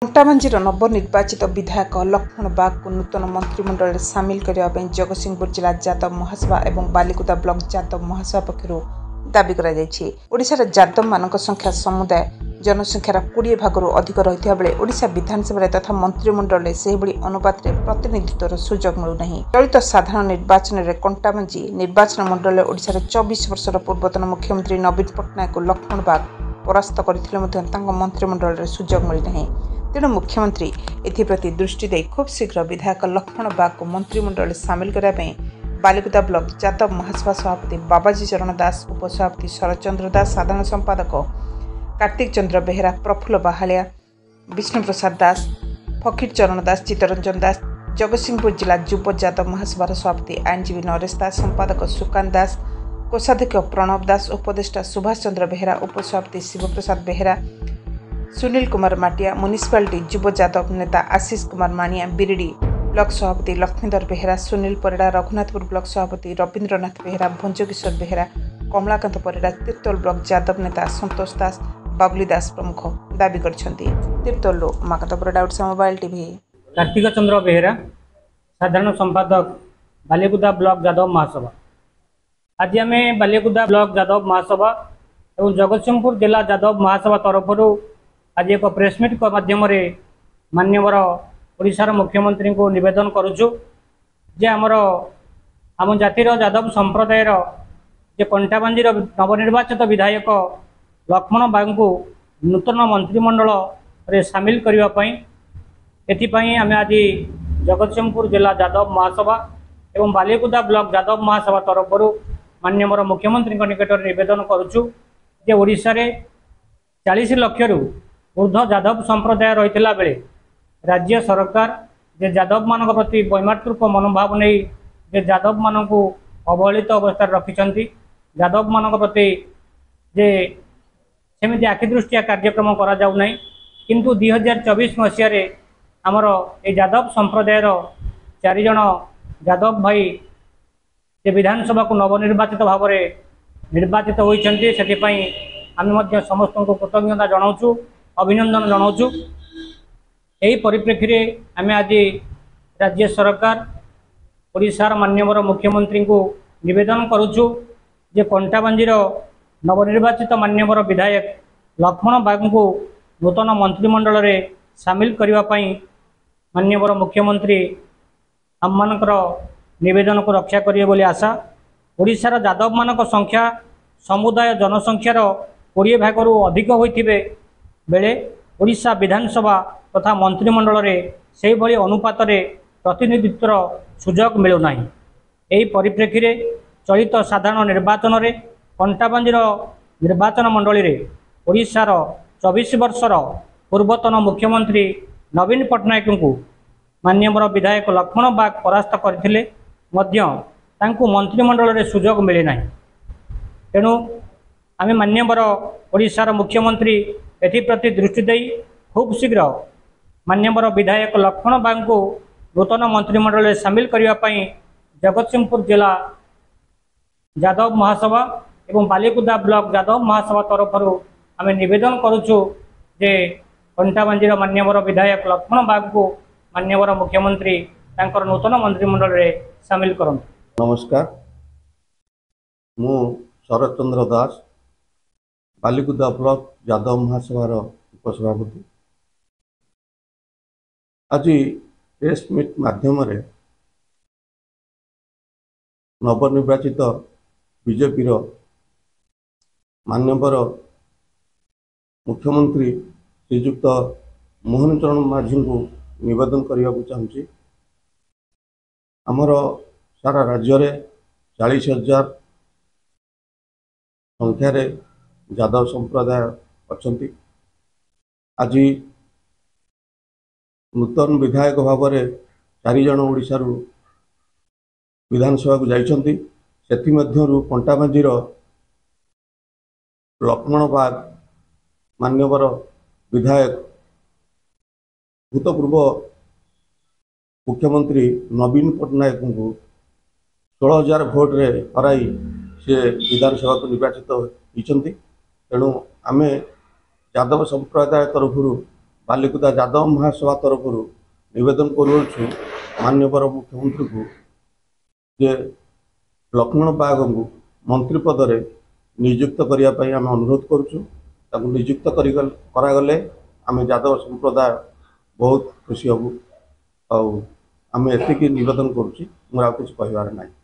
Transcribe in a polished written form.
कंटाबांजीर नवनिर्वाचित विधायक लक्ष्मण बाग को नूतन मंत्रिमंडल में सामिल करने जगतसिंहपुर जिला यादव महासभा और बालिकुदा ब्लॉक यादव महासभा पक्षर दाबी ओडिशार यादव मान संख्या समुदाय जनसंख्यार 20 भागरू अधिक रही बेले ओडिशा विधानसभा तथा मंत्रिमंडल से अनुपात में प्रतिनिधित्वर सुजोग मिलूना। चलित साधारण निर्वाचन में कंटाबांजी निर्वाचन मंडल ओडिशार 24 वर्षर पूर्वतन मुख्यमंत्री नवीन पट्टनायक को लक्ष्मण बाग परास्त करथिले मंत्रिमंडल में सुजोग मिलना। तेणु मुख्यमंत्री एप्रति दृष्टि दे खूब शीघ्र विधायक लक्ष्मण बाग को मंत्रिमंडल सामिल करने बालिकुदा ब्लॉक यादव महासभा सभापति बाबाजी चरण दास, उपसभापति शरद चंद्र दास, साधारण संपादक कार्तिक चंद्र बेहेरा, प्रफुल्ल बाहालिया, विष्णु प्रसाद दास, फकीर चरण दास, चित्तरंजन दास, जगतसिंहपुर जिला युव यादव महासभा सभापति आईनजीवी नरेश दास, संपादक सुकांत दास, कोषाध्यक्ष प्रणव दास, उपदेष्टा सुभाष चंद्र बेहेरा, उपसभापति शिवप्रसाद बेहेरा, सुनील कुमार माटिया, म्युनिसिपालिटी युव यादव नेता आशीष कुमार मानिया, बिरिडी ब्लॉक सभापति लक्ष्मीधर बेहेरा, सुनील परिड़ा, रघुनाथपुर ब्लॉक सभापति रवीन्द्रनाथ बेहेरा, भंजकिशोर बेहेरा, कमलाकांत परिड़ा, तिर्तोल ब्लॉक यादव नेता संतोष दास, बाबुली दास प्रमुख दाबी करछन्ती। Tirtol Umakant Parida, Odisha mobile TV. कार्तिक चंद्र बेहेरा, साधारण संपादक बालिकुदा ब्लॉक यादव महासभा। आज आम बालिकुदा ब्लॉक यादव महासभा और जगतसिंहपुर जिला यादव महासभा तरफ आज एक प्रेसमिट माध्यम माननीय ओडिशार मुख्यमंत्री को निवेदन करुचु जे आम जातिर यादव संप्रदायर जे कंटाबांजीर नवनिर्वाचित विधायक लक्ष्मण बाग को नूतन मंत्रिमंडल रे सामिल करने एथिपाई आम आज जगतसिंहपुर जिला यादव महासभा एवं बालिकुदा ब्लॉक यादव महासभा तरफ माननीय मुख्यमंत्री निकट निवेदन करुचु जे ओडिशा रे 40 लाख ऊर्ध्व यादव संप्रदाय रही बेले राज्य सरकार जे यादव मान प्रति वैमातृक मनोभाव नहीं जे यादव मान को अवहेलित अवस्था रखिंट यादव मान प्रति जे सेमती आखिदृष्टिया कार्यक्रम करा जाउ नहीं किंतु 2024 मसीह आमर ए यादव संप्रदायर 4 जन यादव भाई जे विधानसभा को नवनिर्वाचित भाव में निर्वाचित होती से आम समस्त को कृतज्ञता जनाऊँ, अभिनंदन जनाऊँ। यही परिप्रेक्षी में आम आज राज्य सरकार ओडिशार माननीय मुख्यमंत्री को निवेदन करुचु जे कंटाबांजीर नवनिर्वाचित माननीय विधायक लक्ष्मण बाग को नूतन मंत्रिमंडल में सामिल करने माननीय मुख्यमंत्री आम मानकर निवेदन को रक्षा करेंगे बोली आशा। ओडिशार यादव मानक संख्या समुदाय जनसंख्यार 20 भागरू अधिक होते बेले ओडिशा विधानसभा तथा मंत्रिमंडल में से भली अनुपात में प्रतिनिधित्वर सुजोग मिलूना। यही परिप्रेक्षी में चलित साधारण निर्वाचन में कंटाबांजीर निर्वाचन मंडली में ओडिशार 24 वर्षर पूर्वतन मुख्यमंत्री नवीन पट्टनायक को माननीय विधायक लक्ष्मण बाग परास्त करथिले मंत्रिमंडल में सुजोग मिले ना। तेणु आम माननीय ओडिशार मुख्यमंत्री एप्रति दृष्टि दे खूब शीघ्र माननीय विधायक लक्ष्मण बाग को नूतन मंत्रिमंडल में सामिल करने जगतसिंहपुर जिला यादव महासभा एवं बालिकुदा ब्लॉक यादव महासभा तरफ आम निवेदन करुचु जे कंटाबांजीर माननीय विधायक लक्ष्मण बाग को माननीय मुख्यमंत्री तांकर नूतन मंत्रिमंडल में सामिल करन। नमस्कार, मु शरद चंद्र दास, बालिकुदा ब्लॉक यादव महासभार उपसभापति। आज प्रेस मीट माध्यम नवनिर्वाचित बीजेपी माननीय मुख्यमंत्री श्रीजुक्त मोहन चरण माझी को निवेदन करने को चाहूँगी। आमर सारा राज्य में 40,000 संख्यार यादव संप्रदाय अच्छा। आज नूतन विधायक भाव में 4 जन ओडिशा विधानसभा को जाइछन्ति। सेथिमध्यरु कंटाबांजीर लक्ष्मण बाग मान्यवर विधायक भूतपूर्व मुख्यमंत्री नवीन पट्टनायक को 16,000 भोट रे हराई से विधानसभा को निर्वाचित होती। तेणु आम यादव संप्रदाय तरफ ବାଲିକୁଦା ଯାଦବ ମହାସଭା ତରଫରୁ ନିବେଦନ କରୁଅଛୁ ମାନ୍ୟବର ମୁଖ୍ୟମନ୍ତ୍ରୀଙ୍କୁ ଯେ ଲକ୍ଷ୍ମଣ ବାଗଙ୍କୁ ମନ୍ତ୍ରୀ ପଦରେ ନିଯୁକ୍ତ କରିବା ପାଇଁ ଆମେ ଅନୁରୋଧ କରୁଛୁ। ତାଙ୍କୁ ନିଯୁକ୍ତ କରାଗଲେ ଆମେ ଯାଦବ ସମ୍ପ୍ରଦାୟ ବହୁତ ଖୁସି ହେବୁ। ଆଉ ଆମେ ଏତିକି ନିବେଦନ କରୁଛି, ମୋର ଆଉ କିଛି କହିବାର ନାହିଁ।